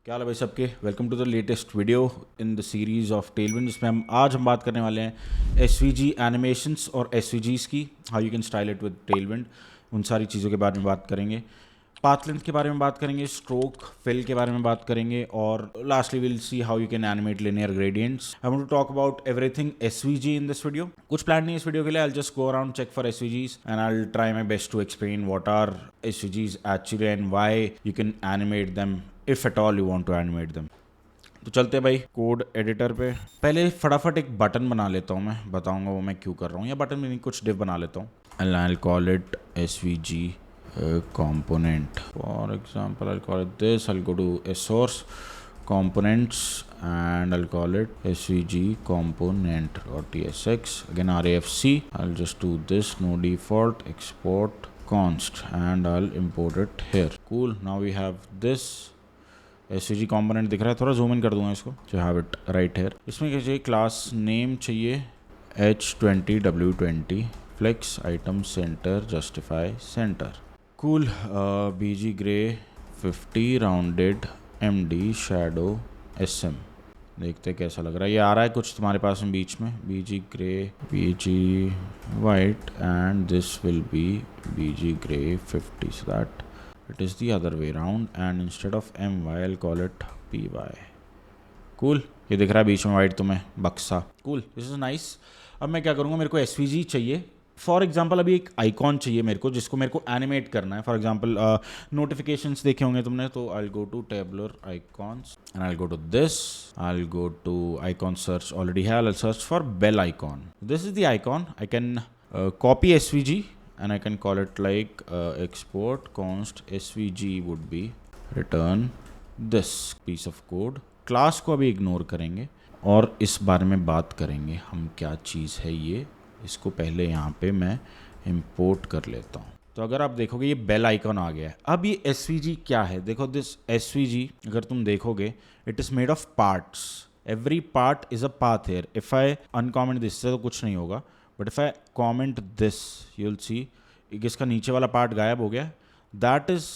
क्या हाल है भाई सबके। Welcome to the latest video in the series of Tailwind, जिसमें हम बात करने वाले हैं एसवीजी एनिमेशंस और एसवीजीज़ की, how you can style it with Tailwind. उन सारी चीज़ों के बारे में बात करेंगे, पाथ लेंथ के बारे में बात करेंगे, स्ट्रोक फिल के बारे में बात करेंगे, और lastly will see how you can animate linear gradients. I want to talk about everything SVG in this video. कुछ प्लान नहीं है इस वीडियो के लिए, आई will just go around check for एसवीजीज and I will try my best to explain what are एसवीजीज actually and why you can animate them if at all you want to animate them. तो चलते हैं भाई code editor पे। पहले फटाफट एक button बना लेता हूँ, मैं बताऊंगा वो मैं क्यों कर रहा हूँ, या बटन में नहीं, कुछ डिव बना लेता हूँ। I'll call it SVG component. For example, I'll call it this. I'll go to a source components and I'll call it SVG component or TSX. Again RAFC. I'll just do this, no default, export const, and I'll import it here. Cool. Now we have this SVG component दिख रहा है, थोड़ा zoom in कर दूंगा इसको, to have it right here. इसमें क्या चाहिए, क्लास नेम चाहिए H20W20 flex item center justify center. Cool. BG gray 50 rounded MD shadow SM. देखते कैसा लग रहा है, ये आ रहा है कुछ तुम्हारे पास में बीच में, BG gray, BG white and this will be BG gray 50, so that it is the other way around and instead of MY I'll call it PY. Cool. ये दिख रहा है बीच में वाइट तुम्हें बक्सा। Cool. This is nice. अब मैं क्या करूँगा, मेरे को SVG चाहिए। फॉर एग्जाम्पल अभी एक आइकॉन चाहिए मेरे को, जिसको मेरे को एनिमेट करना है। फॉर एग्जाम्पल नोटिफिकेशंस देखे होंगे तुमने, तो I go to tabler icons and I go to this, I go to icon search, already है, I search for bell icon. This is the icon. I can copy SVG and I can call it like export const svg would be return this piece of code. Class को अभी ignore करेंगे और इस बारे में बात करेंगे हम, क्या चीज़ है ये। इसको पहले यहाँ पे मैं इंपोर्ट कर लेता हूँ। तो अगर आप देखोगे ये बेल आइकॉन आ गया है। अब ये एसवीजी क्या है, देखो दिस एसवीजी अगर तुम देखोगे it is made of parts, every part is a path here. If I uncomment this से तो कुछ नहीं होगा, but if I comment this you will see इसका नीचे वाला पार्ट गायब हो गया। That is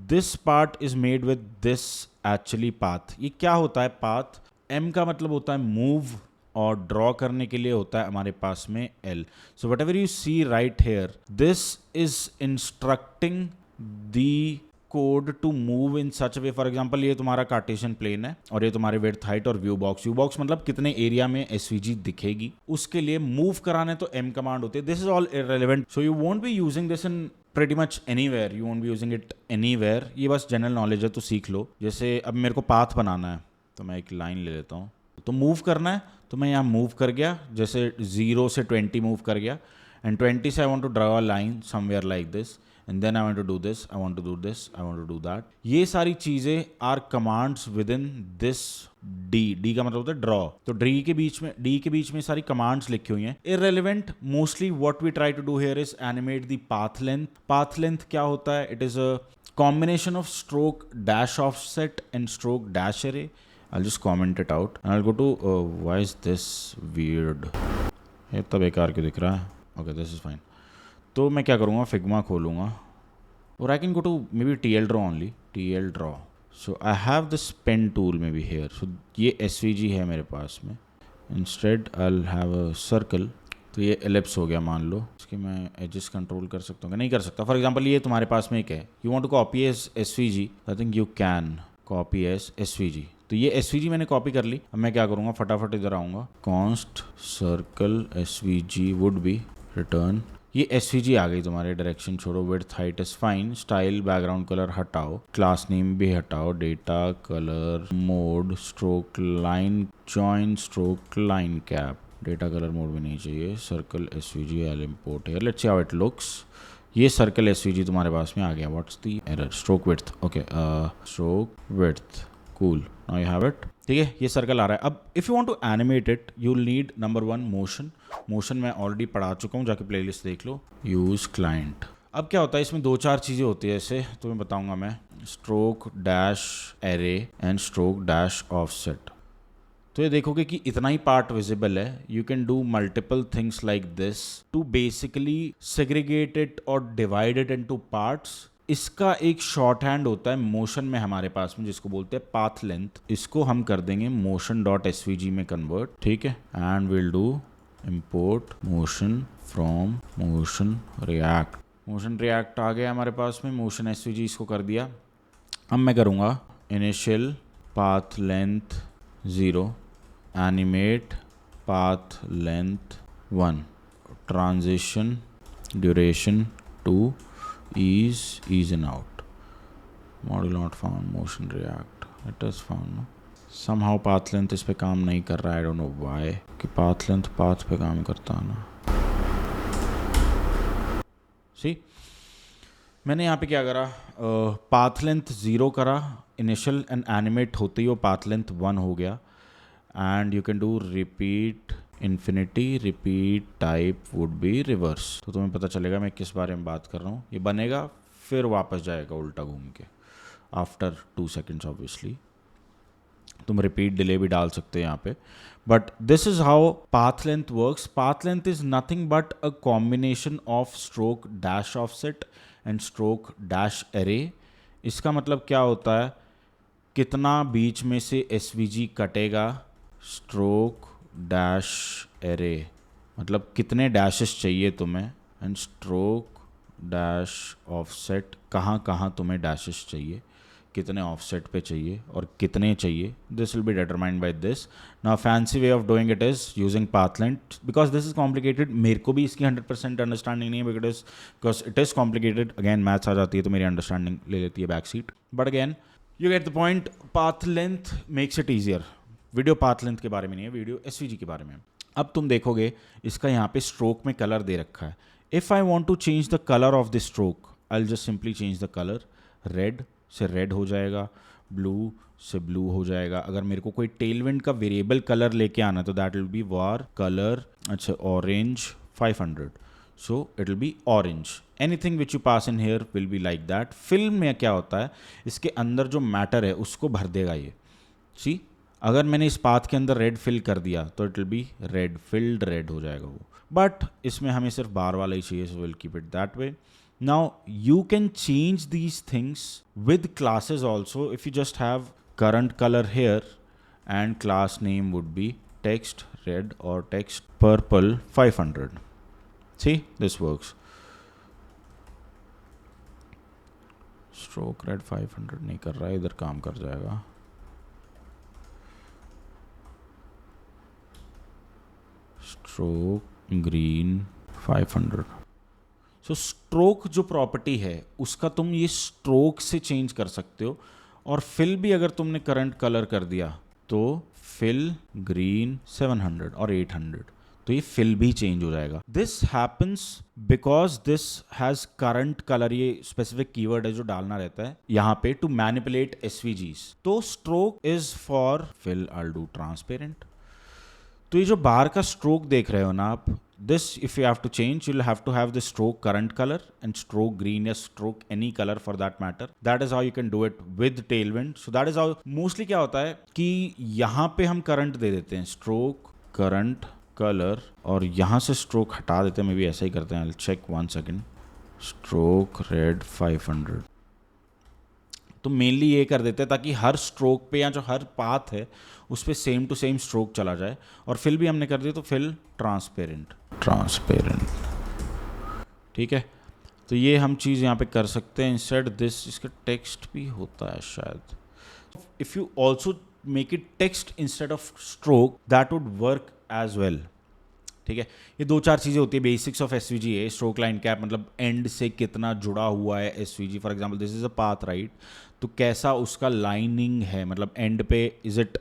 this part is made with this actually path. ये क्या होता है पाथ, एम का मतलब होता है मूव, और ड्रॉ करने के लिए होता है हमारे पास में L. So whatever you see right here, this is instructing the code to move in such way. For example ये तुम्हारा कार्टेशियन प्लेन है और ये तुम्हारे विड्थ हाइट और व्यू बॉक्स मतलब कितने एरिया में एसवीजी दिखेगी, उसके लिए मूव कराने तो एम कमांड होती है। This is all irrelevant, so you won't be using this in pretty much anywhere, you won't be using it anywhere. ये बस जनरल नॉलेज है तो सीख लो। जैसे अब मेरे को पाथ बनाना है तो मैं एक लाइन ले लेता हूँ, तो मूव करना है तो मैं यहाँ मूव कर गया, जैसे 0 से 20 मूव कर गया, एंड 20 से I want to draw a line somewhere like this, and then I want to do this, I want to do this, I want to do that. ये सारी चीजें are commands within this D का मतलब होता है draw. तो D के बीच में सारी कमांड्स लिखी हुई हैं, irrelevant. Mostly what we try to do here is animate the path length. Path length क्या होता है, it is a combination of stroke dash offset and stroke dash array. I'll just comment it out and I'll go to why is this weird, ये इतना बेकार क्यों दिख रहा है। Okay, this is fine. तो मैं क्या करूँगा, फिग्मा खोलूँगा और I can go to maybe T L draw only, T L draw. So I have this pen tool maybe here. So ये एसवीजी है मेरे पास में, instead I will have a circle. तो ये ellipse हो गया मान लो, इसके मैं एजेस कंट्रोल कर सकता हूँ, नहीं कर सकता। फॉर एग्जाम्पल ये तुम्हारे पास में एक है, you want to copy as SVG, I think you can copy as SVG. तो ये एसवीजी मैंने कॉपी कर ली। अब मैं क्या करूँगा, फटाफट इधर आऊँगा, const circle SVG would be return. ये एसवीजी आ गई तुम्हारे, डायरेक्शन छोड़ो, width height is fine, style background colour हटाओ, क्लास नेम भी हटाओ, data colour mode stroke line join stroke line cap, data colour mode भी नहीं चाहिए, circle SVG I import here, let's see how it looks. ये circle SVG तुम्हारे पास में आ गया। What's the error, stroke width, okay stroke width, cool, now you have it. ठीक है, ये सर्कल आ रहा है। अब if you want to animate it you will need number 1 motion मैं ऑलरेडी पढ़ा चुका हूँ, जाके प्लेलिस्ट देख लो, यूज़ क्लाइंट। अब क्या होता है इसमें 2-4 चीज़ें होती है, ऐसे तुम्हें बताऊंगा मैं, stroke dash array and stroke dash offset. तो ये देखोगे कि इतना ही पार्ट विजिबल है। You can do multiple things like this to basically segregate it और डिवाइड इट इनटू पार्ट्स इसका एक शॉर्ट हैंड होता है मोशन में हमारे पास में, जिसको बोलते हैं पाथ लेंथ। इसको हम कर देंगे मोशन डॉट एसवीजी में कन्वर्ट, ठीक है, and will do import motion from motion react. Motion react आ गया हमारे पास में, मोशन एसवीजी इसको कर दिया। अब मैं करूँगा initial path length 0, animate path length 1, transition duration 2, ease in out, module not found, motion react, it is found, no? somehow path length इस पे काम नहीं कर रहा है, I don't know why, कि path length path पे काम करता है ना। See, मैंने यहाँ पे क्या करा, path length 0 करा, initial and animate होते ही वो path length 1 हो गया, and you can do repeat infinity, repeat type would be reverse। तो तुम्हें पता चलेगा मैं किस बारे में बात कर रहा हूँ। ये बनेगा फिर वापस जाएगा उल्टा घूम के आफ्टर 2 seconds ऑब्वियसली। तुम रिपीट डिले भी डाल सकते हो यहाँ पे, but this is how path length works. Path length is nothing but a combination of stroke dash offset and stroke dash array. इसका मतलब क्या होता है, कितना बीच में से एसवीजी कटेगा, स्ट्रोक डैश एरे मतलब कितने डैशेस चाहिए तुम्हें, एंड स्ट्रोक डैश ऑफसेट कहाँ कहाँ तुम्हें डैशेस चाहिए, कितने ऑफसेट पे चाहिए और कितने चाहिए, this will be determined by this. Now fancy way of doing it is using path length, because this is complicated. मेरे को भी इसकी 100% अंडरस्टैंडिंग नहीं है, because it is complicated. Again maths आ जाती है तो मेरी अंडरस्टैंडिंग ले लेती है back seat, but again you get the point. Path length makes it easier. Video path length के बारे में नहीं है, वीडियो एसवीजी के बारे में। अब तुम देखोगे इसका यहाँ पे स्ट्रोक में कलर दे रखा है। If I want to change the colour of the stroke, I will just simply change the colour. Red से रेड हो जाएगा, ब्लू से ब्लू हो जाएगा। अगर मेरे को कोई टेलविंड का वेरिएबल कलर लेके आना तो that will be war colour, अच्छा orange 500, so it will be orange. Anything which you pass in here will be like that. Film में क्या होता है, इसके अंदर जो मैटर है उसको भर देगा ये। सी, अगर मैंने इस पाथ के अंदर रेड फिल कर दिया तो it will B red field, red हो जाएगा वो। बट इसमें हमें सिर्फ बार वाला ही चाहिए, so will keep it that way. Now you can change these things with classes also. If you just have current color here and class name would be text red or text purple 500. See, this works. Stroke red 500 नहीं कर रहा है, इधर काम कर जाएगा। Stroke green 500. सो stroke जो property है उसका तुम ये स्ट्रोक से चेंज कर सकते हो। और फिल भी अगर तुमने करंट कलर कर दिया तो फिल ग्रीन 700 और 800, तो ये फिल भी चेंज हो जाएगा। This happens because this has current colour. ये स्पेसिफिक कीवर्ड है जो डालना रहता है यहाँ पे टू मैनिपुलेट एसवीजीज। तो stroke is for fill, I will do transparent. तो ये जो बाहर का स्ट्रोक देख रहे हो ना आप, this if you have to change you'll have to have the stroke current color and stroke green या stroke any color for that matter. That is how you can do it with tailwind. So that is how mostly क्या होता है कि यहाँ पे हम current दे देते हैं stroke current color और यहाँ से stroke हटा देते हैं। मैं भी ऐसा ही करते हैं। I'll check 1 second. Stroke red 500. तो मेनली ये कर देते हैं ताकि हर स्ट्रोक पे या जो हर पाथ है उस पर सेम टू सेम स्ट्रोक चला जाए। और फिल भी हमने कर दिया तो फिल ट्रांसपेरेंट, ठीक है। तो ये हम चीज़ यहाँ पे कर सकते हैं। इंस्टेड दिस, इसका टेक्स्ट भी होता है शायद। If you also make it text instead of stroke that would work as well, ठीक है। ये 2-4 चीज़ें होती है। बेसिक्स ऑफ एसवीजी है स्ट्रोक लाइन कैप, मतलब एंड से कितना जुड़ा हुआ है SVG. For example this is a path right, तो कैसा उसका लाइनिंग है, मतलब एंड पे इज इट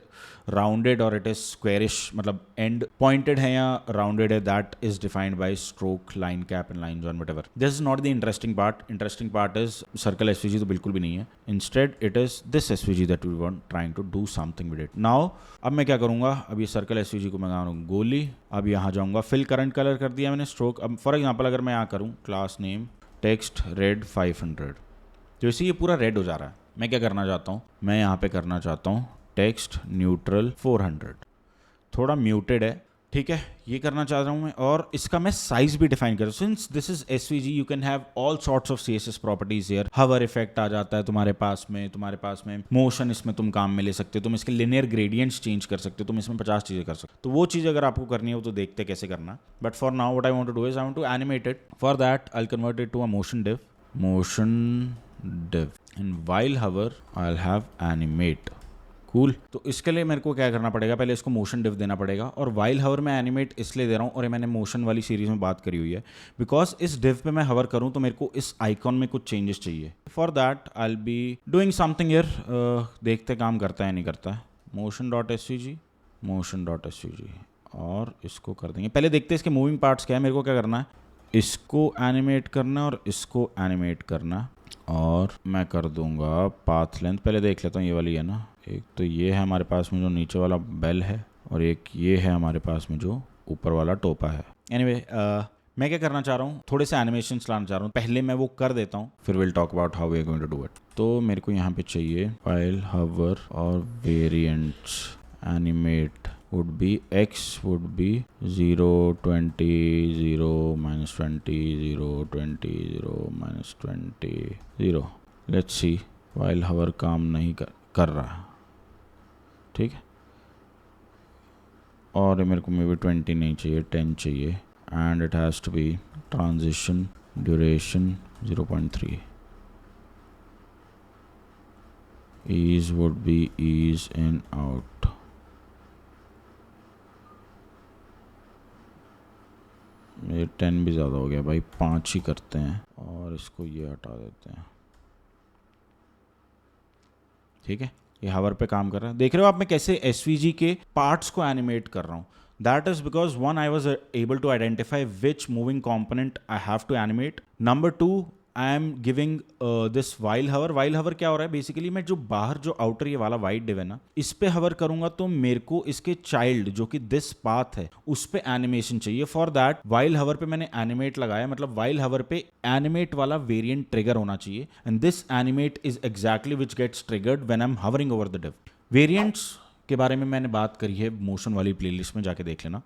राउंडेड और इट इज स्क्वेरिश, मतलब एंड पॉइंटेड है या राउंडेड है, that is defined by stroke line cap and line join whatever. This is not the interesting part. Interesting part is circle SVG, तो बिल्कुल भी नहीं है। Instead it is this SVG that we want trying to do something with it. Now अब मैं क्या करूंगा, अब ये सर्कल एसवीजी को मैं करूँगा गोली। अब यहाँ जाऊँगा, फिल करंट कलर कर दिया मैंने स्ट्रोक। अब फॉर एग्जाम्पल अगर मैं यहाँ करूँ क्लास नेम टेक्स्ट रेड 500, तो इसी ये पूरा रेड हो जा रहा है। मैं क्या करना चाहता हूँ, मैं यहाँ पे करना चाहता हूँ टेक्स्ट न्यूट्रल 400। थोड़ा म्यूटेड है ठीक है, ये करना चाह रहा हूँ मैं, और इसका मैं साइज भी डिफाइन कर, since this is SVG you can have all sorts of CSS properties here. Hover effect आ जाता है तुम्हारे पास में मोशन इसमें तुम काम में ले सकते हो, तुम इसके लिनियर ग्रेडियंट्स चेंज कर सकते हो, तुम इसमें 50 चीजें कर सकते हो। तो वो चीज अगर आपको करनी है वो तो देखते कैसे करना, but for now what I want to do is I want to animate it. For that I will convert it to a motion div and while hover I'll have animate। Cool. तो इसके लिए मेरे को क्या करना पड़ेगा, पहले इसको मोशन डिव देना पड़ेगा, और वाइल हवर मैं एनिमेट इसलिए दे रहा हूँ, और ये मैंने मोशन वाली सीरीज में बात करी हुई है, बिकॉज इस डिव पे मैं हवर करूँ तो मेरे को इस आइकॉन में कुछ चेंजेस चाहिए। For that I will be doing something here, देखते काम करता है नहीं करता है। motion.svg और इसको कर देंगे, पहले देखते हैं इसके मूविंग पार्ट्स क्या है। मेरे को क्या करना है, इसको एनिमेट करना है और इसको एनिमेट करना है, और मैं कर दूंगा पाथ लेंथ। पहले देख लेता हूँ ये वाली है ना, एक तो ये है हमारे पास में जो नीचे वाला बेल है, और एक ये है हमारे पास में जो ऊपर वाला टोपा है। एनीवे मैं क्या करना चाह रहा हूँ, थोड़े से एनिमेशंस लाना चाह रहा हूँ, पहले मैं वो कर देता हूँ, फिर will talk about how we are going to do it. तो मेरे को यहाँ पे चाहिए फाइल हवर और variants animate would be x would be 0 20 0 minus 20 0 20 0 minus 20 0। let's see while hover काम नहीं कर रहा, ठीक है, और मेरे को मे बी 20 नहीं चाहिए, 10 चाहिए, and it has to be transition duration 0.3। ease would be ease in out, ये 10 भी ज़्यादा हो गया भाई, 5 ही करते हैं, और इसको ये हटा देते हैं, ठीक है। ये हवर पे काम कर रहा है, देख रहे हो आप मैं कैसे एसवीजी के पार्ट्स को एनिमेट कर रहा हूँ। That is because one I was able to identify which moving component I have to animate. Number 2 I am giving this while hover. While hover क्या हो रहा है, बेसिकली मैं जो बाहर जो आउटर ये वाला वाइट डिव है ना, इस पे हवर करूंगा तो मेरे को इसके चाइल्ड जो कि दिस पाथ है उस पे एनिमेशन चाहिए। फॉर दैट वाइल हवर पे मैंने एनिमेट लगाया, मतलब वाइल हवर पे एनिमेट वाला वेरिएंट ट्रिगर होना चाहिए, and this animate is exactly which gets triggered when I am hovering over the div. Variants के बारे में मैंने बात करी है मोशन वाली प्लेलिस्ट में, जाके देख लेना।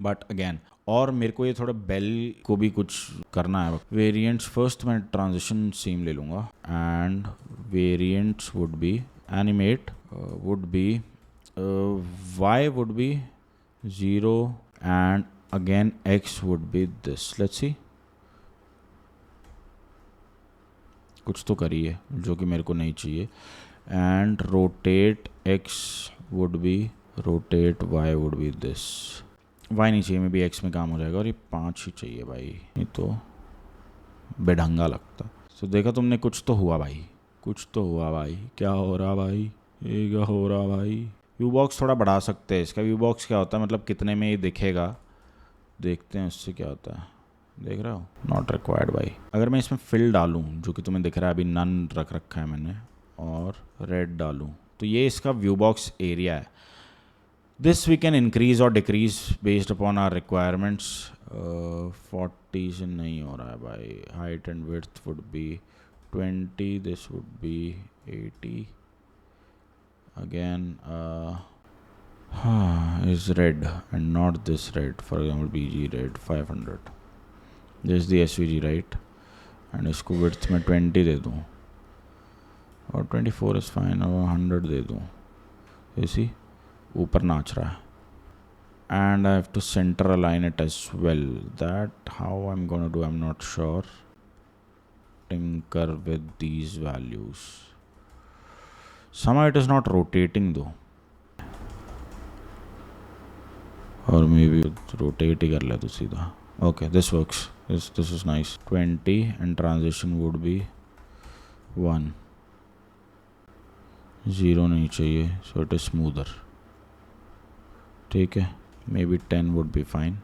बट अगेन, और मेरे को ये थोड़ा बेल को भी कुछ करना है। वेरिएंट्स फर्स्ट मैं ट्रांजिशन सीम ले लूँगा, and variants would be animate would be y would be 0 and again x would be this. Let's see, कुछ तो करिए जो कि मेरे को नहीं चाहिए, and rotate x would be rotate y would be this. Y नहीं चाहिए, मे बी एक्स में काम हो जाएगा, और ये 5 ही चाहिए भाई, नहीं तो बेढंगा लगता। तो देखा तुमने, कुछ तो हुआ भाई, कुछ तो हुआ भाई, क्या हो रहा भाई, ये क्या हो रहा भाई। व्यू बॉक्स थोड़ा बढ़ा सकते हैं इसका। व्यू बॉक्स क्या होता है, मतलब कितने में ये दिखेगा, देखते हैं उससे क्या होता है। देख रहे हो, नॉट रिक्वायर्ड भाई। अगर मैं इसमें फिल डालूँ, जो कि तुम्हें दिख रहा है अभी नन रख रखा है मैंने, और रेड डालूँ, तो ये इसका व्यू बॉक्स एरिया है। This we can increase or decrease based upon our requirements। 40 से नहीं हो रहा है भाई। Height and width would be 20, this would be 80 again। is red and not this red, for example BG red 500। this is the SVG right, and इसको width में 20 दे दूँ, और 24 is fine, और 100 दे दूँ। ऐसी ऊपर नाच रहा है, and I have to center align it as well। that how I'm gonna do, I'm not sure। tinker with these values, somehow it is not rotating though, or maybe rotate ही कर ले तो सीधा। okay, this works, this is nice। 20 and transition would be 1, 0 नहीं चाहिए, so it is smoother, ठीक है। May be 10 would be fine,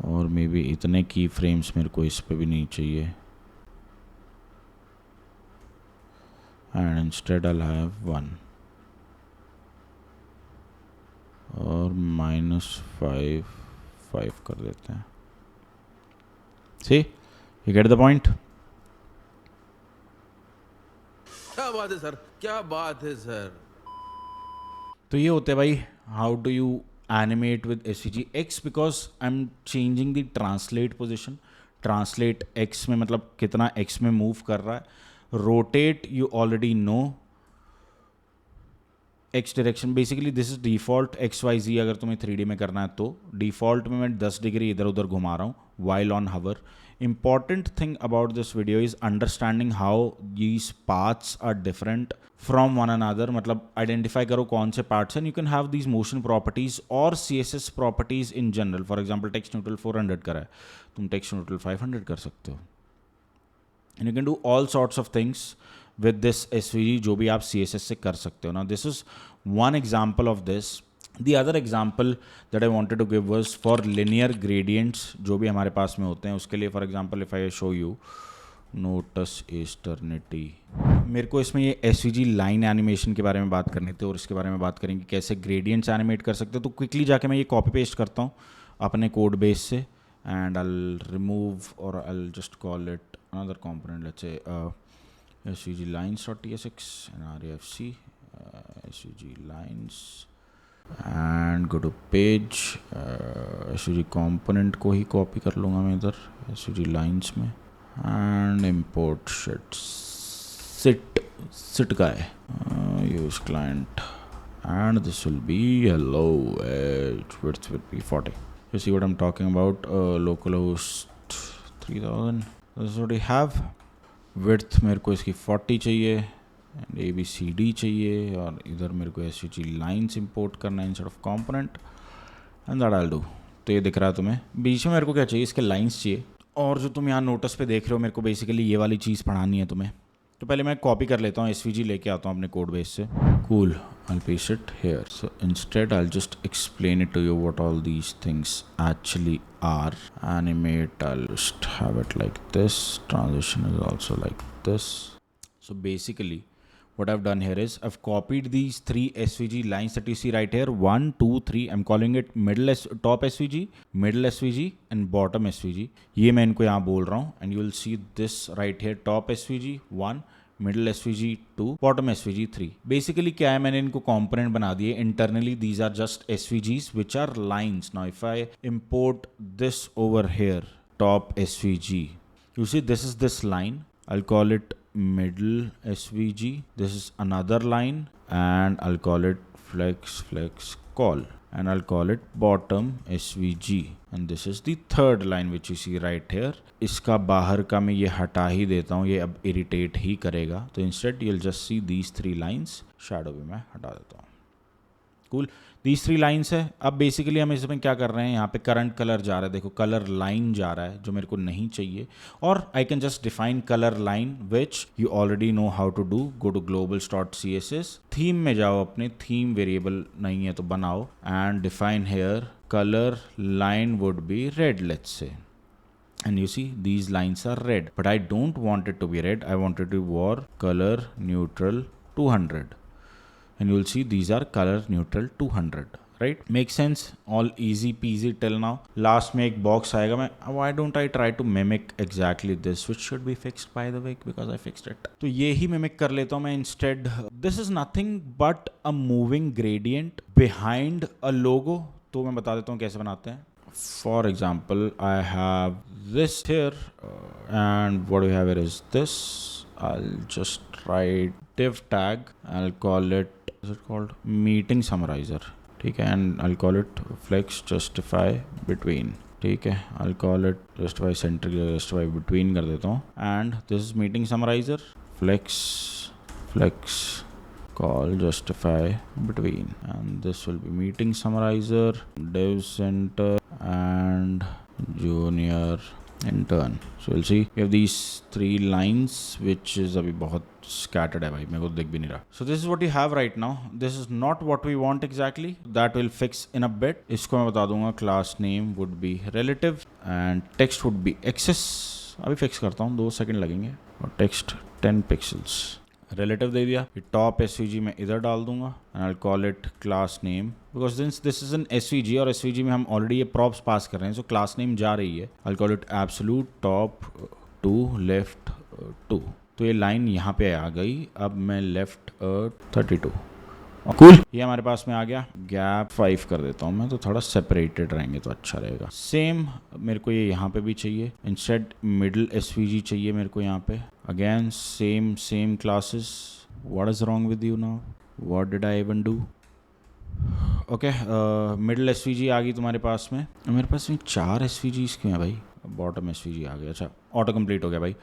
और may be इतने की फ्रेम्स मेरे को इस पे भी नहीं चाहिए, एंड इंस्टेड आई हैव 1, और -5 कर देते हैं। सी, यू गेट द पॉइंट। क्या बात है सर, क्या बात है सर। तो ये होते हैं भाई how do you animate with svg x because I'm changing the translate position. Translate x में मतलब कितना x में move कर रहा है. Rotate you already know x direction. Basically this is default XYZ. अगर तुम्हें 3D में करना है तो डिफॉल्ट में मैं 10 डिग्री इधर उधर घुमा रहा हूँ while on hover. Important thing about this video is understanding how these parts are different from one another. मतलब आइडेंटिफाई करो कौन से पार्ट्स हैं. You can have these motion properties और CSS properties in general. For example text neutral 400 करा है, तुम text neutral 500 कर सकते हो. And you can do all sorts of things with this SVG जो भी आप CSS से कर सकते हो. Now this is one example of this. The other example that I wanted to give was for linear gradients जो भी हमारे पास में होते हैं उसके लिए. For example if I show you notice eternity, मेरे को इसमें ये SVG line animation के बारे में बात करनी थी और इसके बारे में बात करेंगे कैसे gradients animate कर सकते हो. तो क्विकली जाके मैं ये कॉपी पेस्ट करता हूँ अपने कोड बेस से and I'll remove or I'll just call it another component. Let's say svg lines.tsx and refc svg lines and go to page. svg component को ही कॉपी कर लूँगा मैं इधर svg lines में and import sit guy use client and this will be hello width will be 40. You see what I'm talking about. Localhost 3000. This is what we have. Width मेरे को इसकी 40 चाहिए एंड ABCD चाहिए और इधर मेरे को SVG लाइन्स इंपोर्ट करना है instead of component and that I will do. तो ये दिख रहा है तुम्हें. बीच में मेरे को क्या चाहिए, इसके लाइन्स चाहिए. और जो तुम यहाँ नोटिस पे देख रहे हो मेरे को बेसिकली ये वाली चीज़ पढ़ानी है तुम्हें. तो पहले मैं कॉपी कर लेता हूँ, SVG लेके आता हूँ अपने कोड बेस से. Cool, I'll paste it here. So instead I'll just explain it to you what all these things actually are. Animate, I'll just have it like this. Transition is also like this. So basically what I've done here is I've copied these 3 SVG lines that you see right here. 1, 2, 3. I'm calling it top SVG, middle SVG and bottom SVG. ये मैं इनको यहाँ बोल रहा हूँ and you will see this right here. Top SVG 1, middle SVG 2, bottom SVG 3. Basically क्या है, मैंने इनको component बना दिए. Internally these are just SVGs which are lines. Now if I import this over here, top SVG, you see this is this line. I'll call it middle SVG. This is another line and I'll call it flex call and I'll call it bottom SVG and this is the third line which you see right here. इसका बाहर का मैं ये हटा ही देता हूँ, ये अब इरिटेट ही करेगा. तो instead you'll just see these 3 lines. Shadow भी मैं हटा देता हूँ. कूल, these 3 lines है. अब बेसिकली हम इसमें क्या कर रहे हैं, यहाँ पे करंट कलर जा रहा है. देखो कलर लाइन जा रहा है जो मेरे को नहीं चाहिए. और I can just define colour line which you already know how to do. Go to globals.css. Theme में जाओ, अपने थीम वेरिएबल नहीं है तो बनाओ and define here color line would be red, let's say. And you see these lines are red, but I don't want it to be red. I want it to be color neutral 200. And you'll see these are color neutral 200, right? Makes sense? All easy peasy till now. Last में एक box आएगा. मैं why don't I try to mimic exactly this, which should be fixed by the way because I fixed it. तो ये ही mimic कर लेता हूँ मैं instead. This is nothing but a moving gradient behind a logo. तो मैं बता देता हूँ कैसे बनाते हैं. For example, I have this here and what we have here is this. I'll just write div tag. I'll call it, is it called meeting summarizer? ठीक है, and I'll call it flex justify between. ठीक है, I'll call it justify center, justify between कर देता हूँ. And this is meeting summarizer. Flex call justify between, and this will be meeting summarizer, dev center and junior intern. So you'll see we have these 3 lines which is अभी बहुत scattered है भाई, मेरे को दिख भी नहीं रहा. So this is what you have right now. This is not what we want exactly. That will fix in a bit. इसको मैं बता दूंगा. Class name would be relative and text would be access. अभी fix करता हूँ, 2 second लगेंगे. और text 10 pixels. Relative दे दिया. टॉप SVG में इधर डाल दूंगा and I call it class name because this is an SVG और SVG में हम ऑलरेडी ये प्रॉप्स पास कर रहे हैं. सो क्लास नेम जा रही है. आई call it absolute top 2 left 2. तो ये लाइन यहाँ पे आ गई. अब मैं लेफ्ट 32 कूल, ये हमारे पास में आ गया। गैप 5 कर देता हूँ मैं, तो थोड़ा सेपरेटेड रहेंगे तो अच्छा रहेगा। सेम मेरे को ये यहाँ पे भी चाहिए, इंस्टेड मिडिल एसवीजी चाहिए मेरे को यहाँ पे। Again same classes. What is wrong with you now, what did I even do? Okay, middle SVG आ गई तुम्हारे पास में। मेरे पास में 4 एसवीजीज क्यों है भाई? बॉटम एसवीजी आ गया, अच्छा ऑटो कंप्लीट हो गया भाई।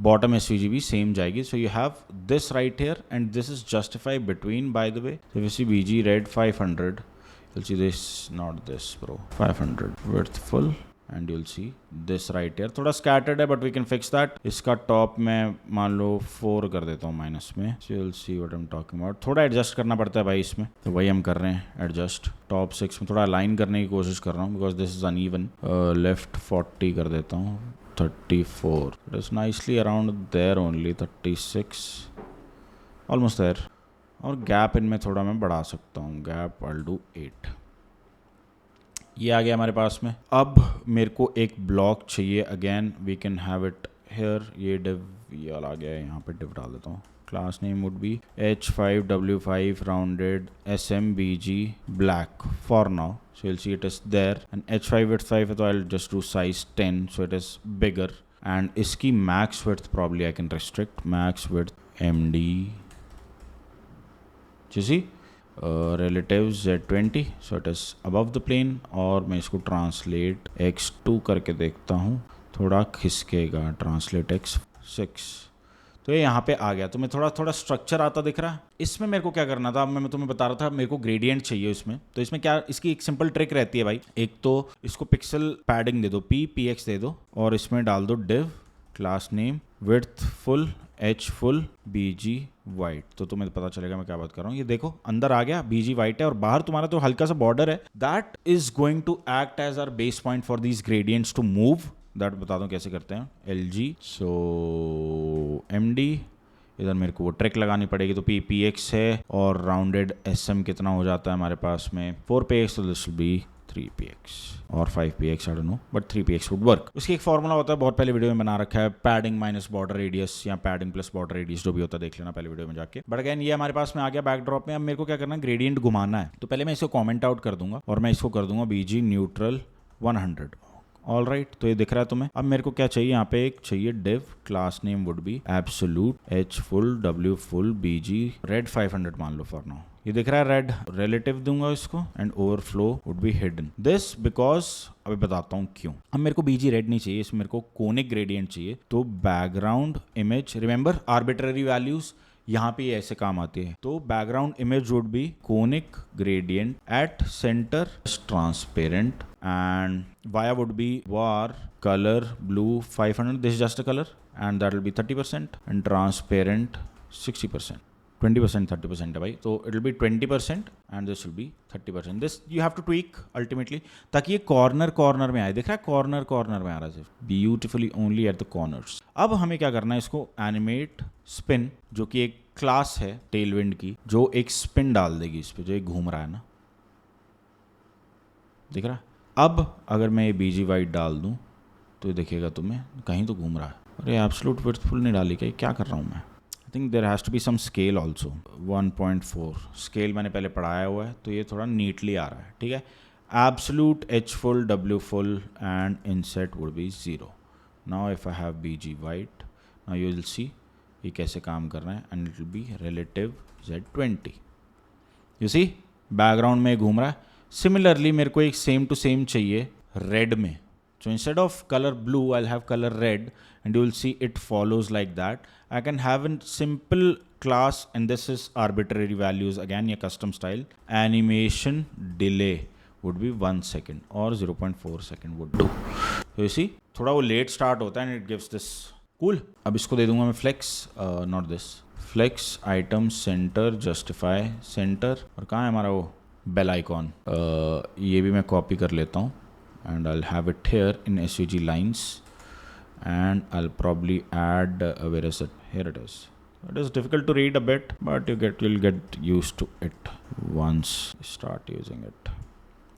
बॉटम एसवीजी भी सेम जाएगी। So you have this right here and this is justify between, by the way. So if you see BG red 500, you'll see this, not this bro, 500 width full, and you'll see this right here। थोड़ा scattered है but we can fix that। इसका top मैं मान लो 4 कर देता हूँ minus में। So you'll see what I'm talking about। थोड़ा एडजस्ट करना पड़ता है भाई इसमें, तो वही हम कर रहे हैं एडजस्ट। टॉप 6 में थोड़ा अलाइन करने की कोशिश कर रहा हूँ because this is uneven. Left 40 कर देता हूँ, 34। It is nicely around there only, 36 almost there. और गैप इनमें थोड़ा मैं बढ़ा सकता हूँ, गैप आई डू 8। ये आ गया हमारे पास में। अब मेरे को एक ब्लॉक चाहिए, again we can have it here. ये डिव ये वाला आ गया है, यहाँ पे डिव डाल देता हूँ। Class name would be H5W5 rounded SMBG black for now, so you'll see it is there। and H5 width 5 है तो I'll just do size 10 so it is bigger। and इसकी max width probably I can restrict, max width MD जैसी relative Z20 so it is above the plane। और मैं इसको translate X2 करके देखता हूँ, थोड़ा खिसकेगा, ट्रांसलेट X6। तो ये यहाँ पे आ गया, तो मैं थोड़ा स्ट्रक्चर आता दिख रहा है। इसमें मेरे को क्या करना था, मैं तुम्हें बता रहा था मेरे को ग्रेडियंट चाहिए इसमें। तो इसमें क्या, इसकी एक सिंपल ट्रिक रहती है भाई। एक तो इसको पिक्सल पैडिंग दे दो, PX दे दो, और इसमें डाल दो div class name width full H full BG white. तो तुम्हें पता चलेगा मैं क्या बात कर रहा हूँ। ये देखो अंदर आ गया, BG वाइट है, और बाहर तुम्हारा तो हल्का सा बॉर्डर है। That is going to act as our base point for these gradients to move. That बता दूं कैसे करते हैं। LG सो MD, इधर मेरे को वो ट्रिक लगानी पड़ेगी, तो PX है, और राउंडेड SM कितना हो जाता है हमारे पास में 4px, तो दिस विल बी 3px और 5px, I don't know but 3px would work. उसकी एक फॉर्मूला होता है, बहुत पहले वीडियो में बना रखा है, पैडिंग माइनस बॉर्डर रेडियस या पैडिंग प्लस बॉर्डर रेडियस, जो भी होता है देख लेना पहले वीडियो में जाके। बट अगेन ये हमारे पास में आ गया बैकड्रॉप में। अब मेरे को क्या करना है, ग्रेडियंट घुमाना है। तो पहले मैं इसको कॉमेंट आउट कर दूंगा और मैं इसको कर दूंगा BG न्यूट्रल 100। ऑल राइट, तो ये दिख रहा है तुम्हें। अब मेरे को क्या चाहिए, यहाँ पे एक चाहिए div class name would be absolute H full W full BG red 500 मान लो फॉर नाउ। ये दिख रहा है रेड, रिलेटिव दूंगा इसको, and overflow would be hidden. This because अभी बताता हूँ क्यों। अब मेरे को BG रेड नहीं चाहिए, इसमें मेरे को कोनिक ग्रेडियंट चाहिए। तो background image, remember arbitrary values यहाँ पे ऐसे काम आती है। तो background image would be conic gradient at centre transparent, and via would be var color blue 500, this is just a color, and that will be 30%, and transparent 60%, 20% 30% है भाई, तो it will be 20% and this will be 30%। this you have to tweak ultimately ताकि ये corner में आए। देख रहा है कॉर्नर में आ रहा है, सिर्फ beautifully only at the corners. अब हमें क्या करना है, इसको एनिमेट स्पिन, जो कि एक क्लास है टेलविंड की, जो एक स्पिन डाल देगी इस पे, जो एक घूम रहा है ना, दिख रहा है। अब अगर मैं ये BG वाइट डाल दूं तो ये देखिएगा तुम्हें कहीं तो घूम रहा है। अरे एब्सोल्यूट विड्थ फुल नहीं डाली क्या कर रहा हूँ मैं। I think there has to be some scale also. 1.4 scale मैंने पहले पढ़ाया हुआ है, तो ये थोड़ा नीटली आ रहा है, ठीक है। Absolute H full W full and inset would be 0। Now if I have BG white, now you will see ये कैसे काम कर रहा है, and it will be relative Z20। You see background में घूम रहा है। सिमिलरली मेरे को एक सेम टू सेम चाहिए रेड में। So instead of color blue, I'll have color red, and you will see it follows like that. I can have a simple class, and this is arbitrary values again, या custom style. Animation delay would be 1 second or 0.4 second would do. So you see, थोड़ा वो late start होता है, and it gives this cool। अब इसको दे दूंगा मैं flex, not this, flex item center justify center, और कहाँ है हमारा वो बेल आइकॉन। ये भी मैं कॉपी कर लेता हूँ, and I'll have it here in SVG lines, and I'll probably add where is it, here it is। It is difficult to read a bit, but you'll get used to it once you start using it।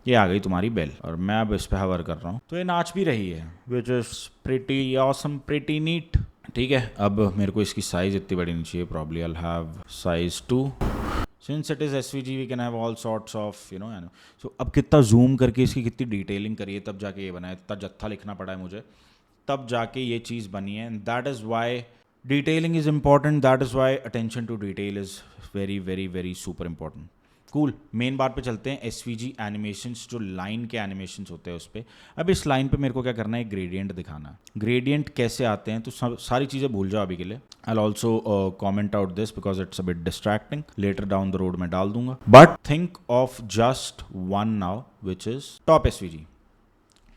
ये आ गई तुम्हारी bell, और मैं अब इस पे हवर कर रहा हूँ, तो ये नाच भी रही है, which is pretty awesome, pretty neat। ठीक है, अब मेरे को इसकी साइज इतनी बड़ी नहीं चाहिए, probably I'll have size 2। Since it is SVG we can have all sorts of you know. सो अब कितना जूम करके इसकी कितनी डिटेलिंग करिए तब जाके ये बना है, इतना जत्था लिखना पड़ा है मुझे तब जाके ये चीज़ बनी है। And that is why detailing is important, that is why attention to detail is very very very super important. Cool, main बात पे चलते हैं। एसवीजी एनिमेशंस, जो लाइन के एनिमेशंस होते हैं उस पर। अब इस लाइन पे मेरे को क्या करना है, ग्रेडियंट दिखाना है। ग्रेडियंट कैसे आते हैं, तो सारी चीज़ें भूल जाओ अभी के लिए। I also comment out this because it's a bit distracting, later down the road में डाल दूंगा। But think of just one now which is top SVG.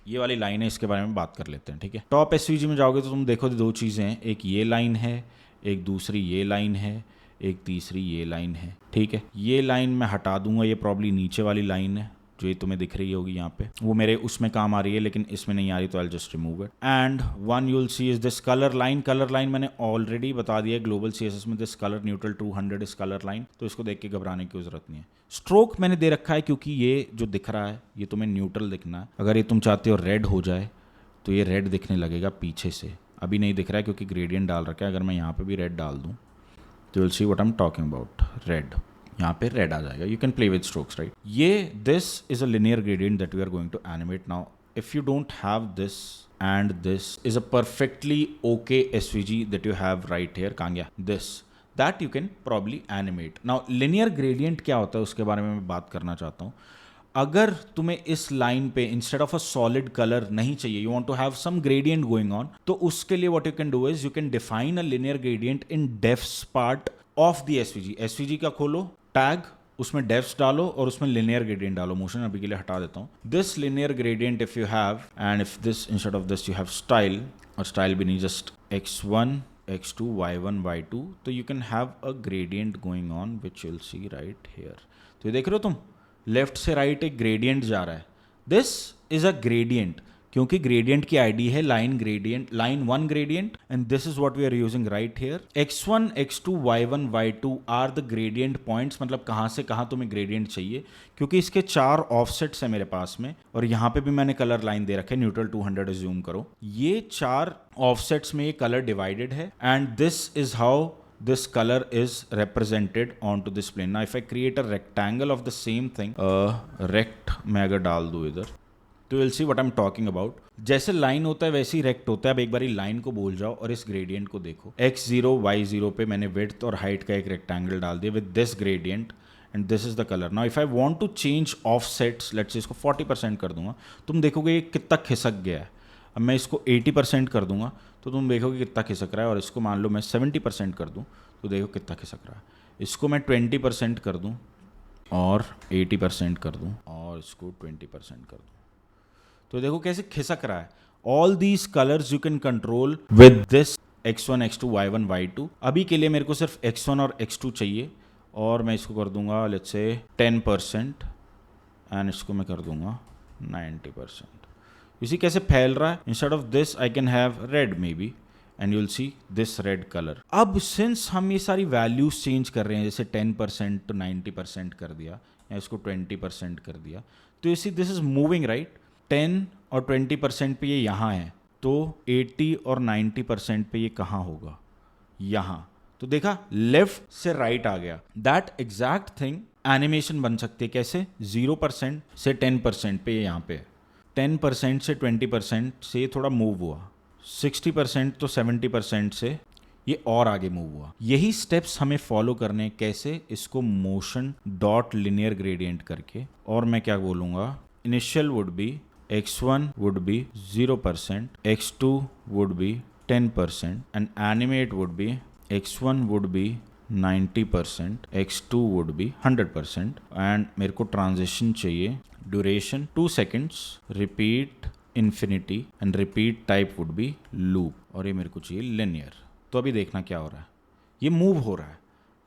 ये वाली लाइन है, इसके बारे में बात कर लेते हैं, ठीक है। टॉप एसवीजी में जाओगे तो तुम देखो दो चीज़ें हैं, एक ये लाइन है, एक दूसरी ये लाइन है, एक तीसरी ये लाइन है, ठीक है। ये लाइन मैं हटा दूंगा, ये प्रॉब्ली नीचे वाली लाइन है जो ये तुम्हें दिख रही होगी यहाँ पे, वो मेरे उसमें काम आ रही है लेकिन इसमें नहीं आ रही, तो I just remove it. And one you will C is this colour line. Colour line मैंने ऑलरेडी बता दिया ग्लोबल सीएसएस में, दिस कलर न्यूट्रल 200 इस कलर लाइन, तो इसको देख के घबराने की जरूरत नहीं है। स्ट्रोक मैंने दे रखा है क्योंकि ये जो दिख रहा है ये तुम्हें न्यूट्रल दिखना है। अगर ये तुम चाहते हो रेड हो जाए तो ये रेड दिखने लगेगा पीछे से, अभी नहीं दिख रहा है क्योंकि ग्रेडियंट डाल रखा है। अगर मैं यहाँ पे भी रेड डाल दूँ तो will see what I am talking about, red, यहाँ पे रेड आ जाएगा। You can play with strokes, right. ये this is a linear gradient that we are going to animate now. If you don't have this and this is a perfectly okay SVG that you have right here, कहाँ गया this, that you can probably animate. Now linear gradient क्या होता है उसके बारे में मैं बात करना चाहता हूँ। अगर तुम्हें इस लाइन पे instead of a solid colour नहीं चाहिए, you want to have some gradient going on, तो उसके लिए what you can do is you can define a linear gradient in defs part of the SVG. SVG का खोलो tag, उसमें डेफ्स डालो और उसमें लिनियर ग्रेडियंट डालो। मोशन अभी के लिए हटा देता हूँ। This linear gradient if you have, and if this instead of this you have style, और स्टाइल भी नहीं, just x1 x2 y1 y2, तो you can have a gradient going on which you will C right here. तो ये देख रहे हो तुम, लेफ्ट से राइट एक ग्रेडियंट जा रहा है। दिस इज अ ग्रेडियंट क्योंकि ग्रेडियंट की आईडी है line gradient, line 1 gradient, and this is what we are using right here. x1 x2 y1 y2 are the gradient points, मतलब कहाँ से कहाँ तुम्हें ग्रेडियंट चाहिए, क्योंकि इसके 4 ऑफसेट्स है मेरे पास में, और यहाँ पे भी मैंने कलर लाइन दे रखे, न्यूट्रल 200 जूम करो। ये 4 ऑफसेट्स में ये कलर डिवाइडेड है, and this is how this color is represented onto this plane. Now if I create a rectangle of the same thing, rect मैं अगर डाल दूँ इधर, तो you'll see what I'm talking about. जैसे लाइन होता है वैसे ही रेक्ट होता है। अब एक बारी लाइन को भूल जाओ और इस ग्रेडियंट को देखो। x0 y0 पे मैंने विड्थ और हाइट का एक रेक्टेंगल डाल दिया with this gradient, and this is the colour. Now if I want to change offsets, let's say इसको 40% कर दूंगा, तुम देखोगे ये कितना खिसक गया है। अब मैं इसको 80% कर दूंगा तो तुम देखोगे कितना खिसक रहा है, और इसको मान लो मैं 70% कर दूं तो देखो कितना खिसक रहा है। इसको मैं 20% कर दूं और 80% कर दूं और इसको 20% कर दूं, तो देखो कैसे खिसक रहा है। All these colours you can control with this x1 x2 y1 y2। अभी के लिए मेरे को सिर्फ x1 और x2 चाहिए, और मैं इसको कर दूंगा लेट्स से 10% एंड इसको मैं कर दूंगा 90%। इसी कैसे फैल रहा है। Instead of this I can have read may be, and you will see this red colour. अब सिंस हम ये सारी वैल्यूज चेंज कर रहे हैं, जैसे 10% तो 90% कर दिया, या इसको 20% कर दिया, तो you see this is moving right. 10 और 20% पे ये यहाँ है, तो 80 और 90% पे ये कहाँ होगा, यहाँ। तो देखा लेफ्ट से राइट आ गया। दैट एग्जैक्ट थिंग एनिमेशन बन सकती है कैसे, 0% से 10% पे ये यहाँ पे है, 10% से 20% से थोड़ा मूव हुआ, 60% तो 70% से ये और आगे मूव हुआ। यही स्टेप्स हमें फॉलो करने, कैसे, इसको मोशन डॉट लिनियर ग्रेडियंट करके। और मैं क्या बोलूँगा, initial would be x1 would be 0%, x2 would be 10%, and animate would B x1 would be 90%, x2 would be 100%, and मेरे को ट्रांजिशन चाहिए, duration 2 seconds, repeat infinity, and repeat type would be loop, और ये मेरे को चाहिए linear. तो अभी देखना क्या हो रहा है, ये मूव हो रहा है,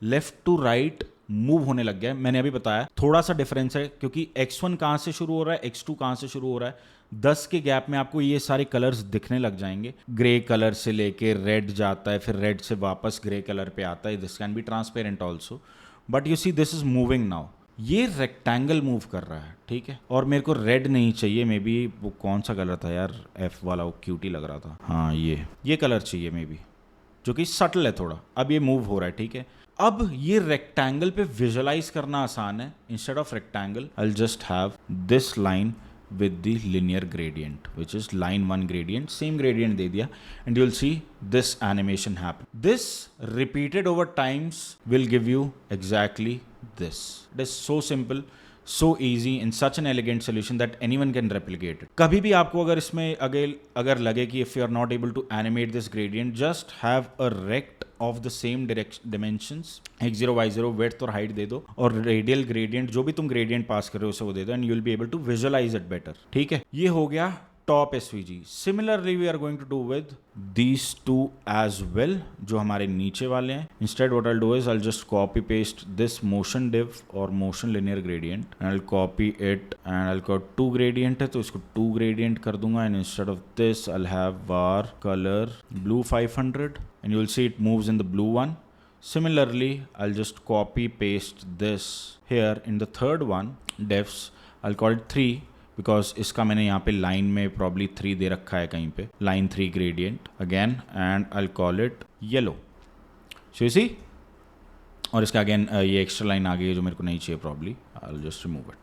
लेफ्ट टू राइट मूव होने लग गया है। मैंने अभी बताया थोड़ा सा डिफरेंस है, क्योंकि x1 कहाँ से शुरू हो रहा है, x2 कहाँ से शुरू हो रहा है। 10 के गैप में आपको ये सारे कलर्स दिखने लग जाएंगे। ग्रे कलर से लेके रेड जाता है, फिर रेड से वापस ग्रे कलर पे आता है। This can be transparent also, but you see this is moving now. ये रेक्टेंगल मूव कर रहा है, ठीक है। और मेरे को रेड नहीं चाहिए, मे बी वो कौन सा कलर था यार, एफ वाला, वो क्यूटी लग रहा था। हाँ ये कलर चाहिए मे बी, जो कि सटल है थोड़ा। अब ये मूव हो रहा है, ठीक है। अब ये रेक्टेंगल पे विजुअलाइज करना आसान है. Instead of rectangle I will just have this line with the linear gradient, which is line 1 gradient, same gradient दे दिया, and you'll see this animation happen. This repeated over times will give you exactly this. It is so simple, so easy, in such an elegant solution that anyone can replicate it. कभी भी आपको अगर इसमें अगर लगे कि if you are not able to animate this gradient, just have a rect of the same dimensions, x0 y0 width और height दे दो, और radial gradient जो भी तुम gradient पास कर रहे हो उसे वो दे दो, and you will be able to visualize it better. ठीक है, ये हो गया top SVG. Similarly we are going to do with these two as well, जो हमारे नीचे वाले हैं. Instead what I'll do is I'll just copy paste this motion div or motion linear gradient, and I'll copy it and I'll got 2 gradient है तो इसको 2 gradient कर दूंगा, and instead of this I'll have var color blue 500, and you'll see it moves in the blue one. Similarly I'll just copy paste this here in the third one, divs. I'll call it 3 because इसका मैंने यहाँ पे line में probably 3 दे रखा है कहीं पे, line 3 gradient again, and I call it yellow. So you see, और इसका अगेन ये एक्स्ट्रा लाइन आ गई है जो मेरे को नहीं चाहिए probably. I will just remove it,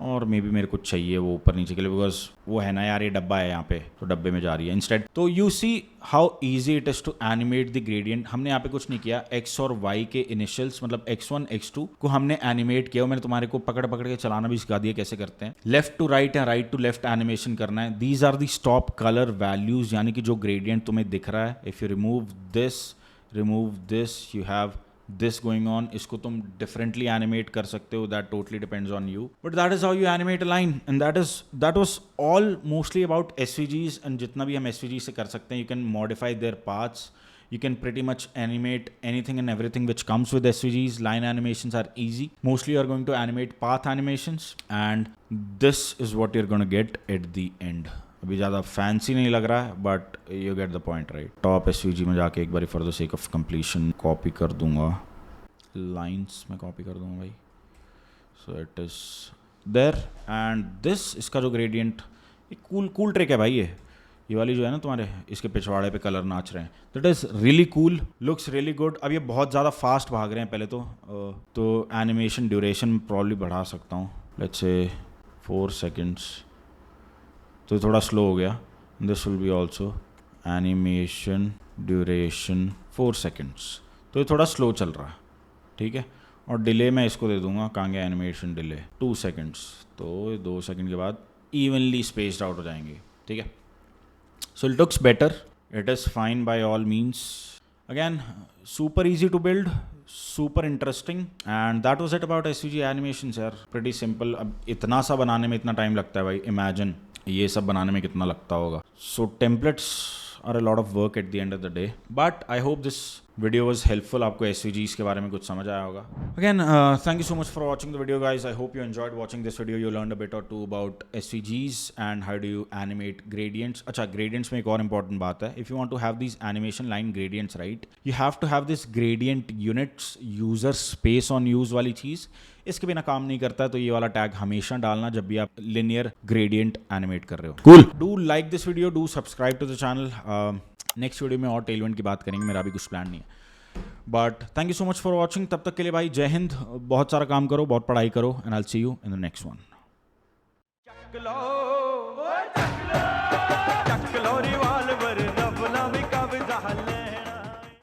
और मे बी मेरे को चाहिए वो ऊपर नीचे के लिए, बिकॉज वो है ना यार, ये डब्बा है यहाँ पे तो डब्बे में जा रही है इंस्टेड. तो you see how easy it is to animate the gradient. हमने यहाँ पे कुछ नहीं किया, एक्स और वाई के इनिशियल्स मतलब x1 x2 को हमने एनिमेट किया. मैंने तुम्हारे को पकड़ के चलाना भी सिखा दिया कैसे करते हैं. लेफ्ट टू राइट या राइट टू लेफ्ट एनिमेशन करना है. These are the stop colour values, यानी कि जो ग्रेडियंट तुम्हें दिख रहा है, if you remove this you have this going on. इसको तुम differently animate कर सकते हो, that totally depends on you, but that is how you animate a line, and that was all mostly about SVGs. and जितना भी हम SVG से कर सकते हैं, you can modify their paths, you can pretty much animate anything and everything which comes with SVGs. Line animations are easy. Mostly you are going to animate path animations, and this is what you're going to get at the end. अभी ज़्यादा fancy नहीं लग रहा है, but you get the point right. Top SVG में जाके एक बार for the sake of completion copy कर दूंगा, लाइंस में कॉपी कर दूंगा भाई. So it is there, and this इसका जो ग्रेडियंट, ये कूल ट्रिक है भाई. ये वाली जो है ना तुम्हारे इसके पिछवाड़े पे कलर नाच रहे हैं, that is really cool, looks really good. अब ये बहुत ज़्यादा फास्ट भाग रहे हैं पहले तो एनिमेशन ड्यूरेशन प्रॉब्ली बढ़ा सकता हूँ, लेट्स से 4 seconds. तो थोड़ा स्लो हो गया. This will B also animation duration 4 seconds. तो ये थोड़ा स्लो चल रहा है, ठीक है. और डिले मैं इसको दे दूंगा, कहाँ गया एनिमेशन डिले, 2 seconds. तो 2 सेकेंड के बाद इवनली स्पेस्ड आउट हो जाएंगे, ठीक है. So it looks better, it is fine by all means. Again super easy to build, super interesting, and that was it about SVG animations यार. pretty simple. अब इतना सा बनाने में इतना टाइम लगता है भाई, imagine ये सब बनाने में कितना लगता होगा. so templates are a lot of work at the end of the day, but I hope this video was helpful. आपको SVGs के बारे में कुछ समझ आया होगा. Again, thank you so much for watching the video guys. I hope you enjoyed watching this video. You learned a bit or two about SVGs and how do you animate gradients. अच्छा, gradients में एक और important बात है. If you want to have these animation line gradients, right, you have to have this gradient units user space on use वाली चीज़. इसके बिना काम नहीं करता है, तो ये वाला टैग हमेशा डालना जब भी आप लिनियर ग्रेडियंट एनिमेट कर रहे हो. Cool. Do like this video, do subscribe to the channel. Next video में और टेलमेंट की बात करेंगे, मेरा भी कुछ प्लान नहीं है. But thank you so much for watching. तब तक के लिए भाई जय हिंद, बहुत सारा काम करो, बहुत पढ़ाई करो, and I will see you in the next one.